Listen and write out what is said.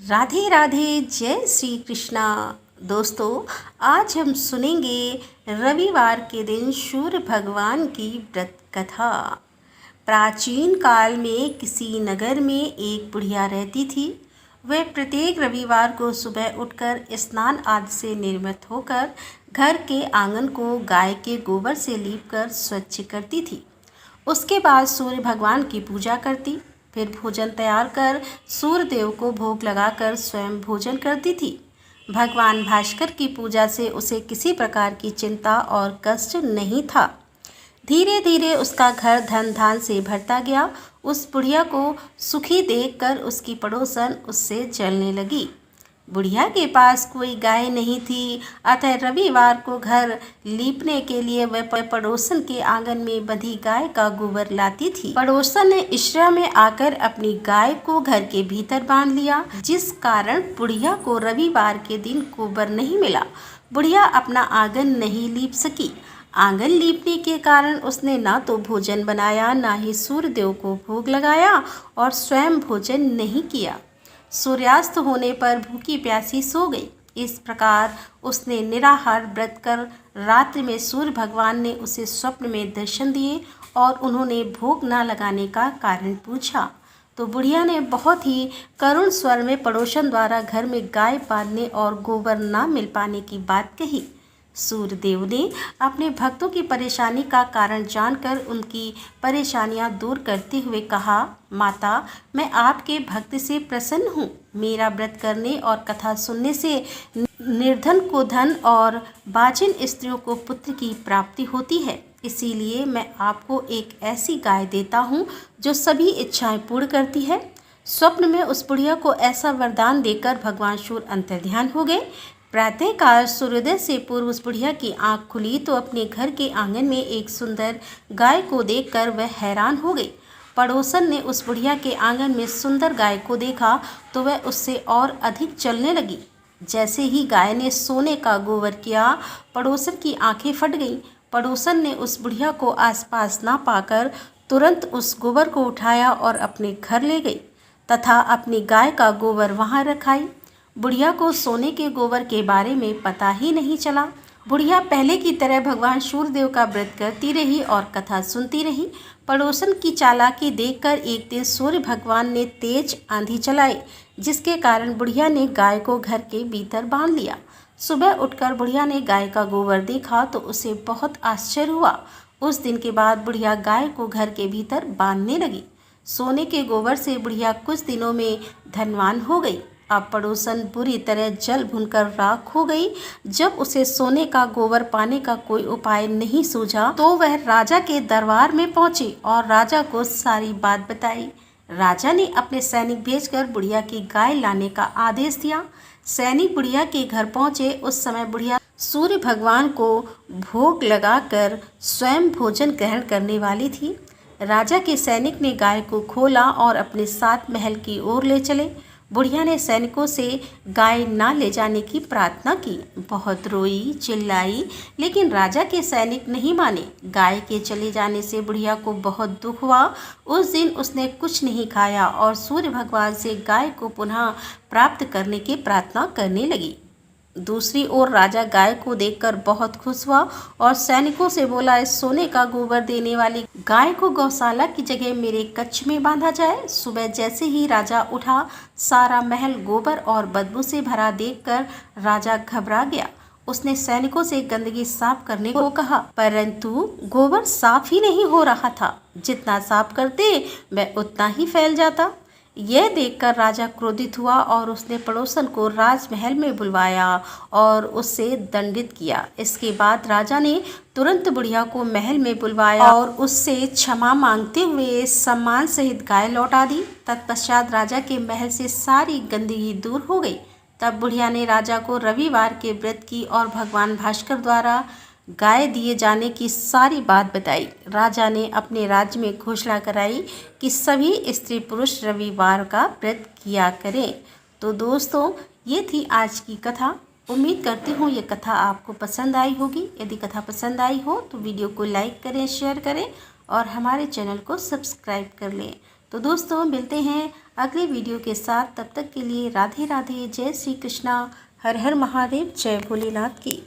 राधे राधे, जय श्री कृष्णा। दोस्तों, आज हम सुनेंगे रविवार के दिन सूर्य भगवान की व्रत कथा। प्राचीन काल में किसी नगर में एक बुढ़िया रहती थी। वह प्रत्येक रविवार को सुबह उठकर स्नान आदि से निर्मित होकर घर के आंगन को गाय के गोबर से लीपकर स्वच्छ करती थी। उसके बाद सूर्य भगवान की पूजा करती, फिर भोजन तैयार कर सूर्य देव को भोग लगाकर स्वयं भोजन करती थी। भगवान भास्कर की पूजा से उसे किसी प्रकार की चिंता और कष्ट नहीं था। धीरे धीरे उसका घर धन धान से भरता गया। उस बुढ़िया को सुखी देखकर उसकी पड़ोसन उससे जलने लगी। बुढ़िया के पास कोई गाय नहीं थी, अतः रविवार को घर लीपने के लिए वह पड़ोसन के आंगन में बंधी गाय का गोबर लाती थी। पड़ोसन ने ईर्ष्या में आकर अपनी गाय को घर के भीतर बांध लिया, जिस कारण बुढ़िया को रविवार के दिन गोबर नहीं मिला। बुढ़िया अपना आंगन नहीं लीप सकी। आंगन लीपने के कारण उसने ना तो भोजन बनाया, ना ही सूर्य देव को भोग लगाया और स्वयं भोजन नहीं किया। सूर्यास्त होने पर भूखी प्यासी सो गई। इस प्रकार उसने निराहार व्रत कर रात्रि में सूर्य भगवान ने उसे स्वप्न में दर्शन दिए और उन्होंने भोग न लगाने का कारण पूछा। तो बुढ़िया ने बहुत ही करुण स्वर में पड़ोसन द्वारा घर में गाय बांधने और गोबर न मिल पाने की बात कही। सूर्य देव ने अपने भक्तों की परेशानी का कारण जानकर उनकी परेशानियां दूर करते हुए कहा, माता, मैं आपके भक्त से प्रसन्न हूँ। मेरा व्रत करने और कथा सुनने से निर्धन को धन और बाजिन स्त्रियों को पुत्र की प्राप्ति होती है। इसीलिए मैं आपको एक ऐसी गाय देता हूँ जो सभी इच्छाएं पूर्ण करती है। स्वप्न में उस बुढ़िया को ऐसा वरदान देकर भगवान सूर्य अंतर्ध्यान हो गए। प्रातःकाल सूर्योदय से पूर्व उस बुढ़िया की आंख खुली तो अपने घर के आंगन में एक सुंदर गाय को देखकर वह हैरान हो गई। पड़ोसन ने उस बुढ़िया के आंगन में सुंदर गाय को देखा तो वह उससे और अधिक चलने लगी। जैसे ही गाय ने सोने का गोबर किया, पड़ोसन की आंखें फट गईं। पड़ोसन ने उस बुढ़िया को आसपास ना पाकर तुरंत उस गोबर को उठाया और अपने घर ले गई तथा अपनी गाय का गोबर वहां रखाई। बुढ़िया को सोने के गोबर के बारे में पता ही नहीं चला। बुढ़िया पहले की तरह भगवान सूर्यदेव का व्रत करती रही और कथा सुनती रही। पड़ोसन की चालाकी देखकर एक दिन सूर्य भगवान ने तेज आंधी चलाई, जिसके कारण बुढ़िया ने गाय को घर के भीतर बांध लिया। सुबह उठकर बुढ़िया ने गाय का गोबर देखा तो उसे बहुत आश्चर्य हुआ। उस दिन के बाद बुढ़िया गाय को घर के भीतर बांधने लगी। सोने के गोबर से बुढ़िया कुछ दिनों में धनवान हो गई। अब पड़ोसन बुरी तरह जल भुनकर राख हो गई। जब उसे सोने का गोबर पाने का कोई उपाय नहीं सूझा तो वह राजा के दरबार में पहुंची और राजा को सारी बात बताई। राजा ने अपने सैनिक भेजकर बुढ़िया की गाय लाने का आदेश दिया। सैनिक बुढ़िया के घर पहुंचे। उस समय बुढ़िया सूर्य भगवान को भोग लगाकर स्वयं भोजन ग्रहण करने वाली थी। राजा के सैनिक ने गाय को खोला और अपने साथ महल की ओर ले चले। बुढ़िया ने सैनिकों से गाय ना ले जाने की प्रार्थना की। बहुत रोई चिल्लाई, लेकिन राजा के सैनिक नहीं माने। गाय के चले जाने से बुढ़िया को बहुत दुख हुआ। उस दिन उसने कुछ नहीं खाया और सूर्य भगवान से गाय को पुनः प्राप्त करने की प्रार्थना करने लगी। दूसरी ओर राजा गाय को देखकर बहुत खुश हुआ और सैनिकों से बोला, इस सोने का गोबर देने वाली गाय को गौशाला की जगह मेरे कक्ष में बांधा जाए। सुबह जैसे ही राजा उठा, सारा महल गोबर और बदबू से भरा देखकर राजा घबरा गया। उसने सैनिकों से गंदगी साफ करने को कहा, परंतु गोबर साफ ही नहीं हो रहा था। जितना साफ करते वह उतना ही फैल जाता। यह देखकर राजा क्रोधित हुआ और उसने पड़ोसन को राजमहल में बुलवाया और उससे दंडित किया। इसके बाद राजा ने तुरंत बुढ़िया को महल में बुलवाया और उससे क्षमा मांगते हुए सम्मान सहित गाय लौटा दी। तत्पश्चात राजा के महल से सारी गंदगी दूर हो गई। तब बुढ़िया ने राजा को रविवार के व्रत की और भगवान भास्कर द्वारा गाय दिए जाने की सारी बात बताई। राजा ने अपने राज्य में घोषणा कराई कि सभी स्त्री पुरुष रविवार का व्रत किया करें। तो दोस्तों, ये थी आज की कथा। उम्मीद करती हूँ ये कथा आपको पसंद आई होगी। यदि कथा पसंद आई हो तो वीडियो को लाइक करें, शेयर करें और हमारे चैनल को सब्सक्राइब कर लें। तो दोस्तों मिलते हैं अगले वीडियो के साथ, तब तक के लिए राधे राधे, जय श्री कृष्णा, हर हर महादेव, जय भोलेनाथ की।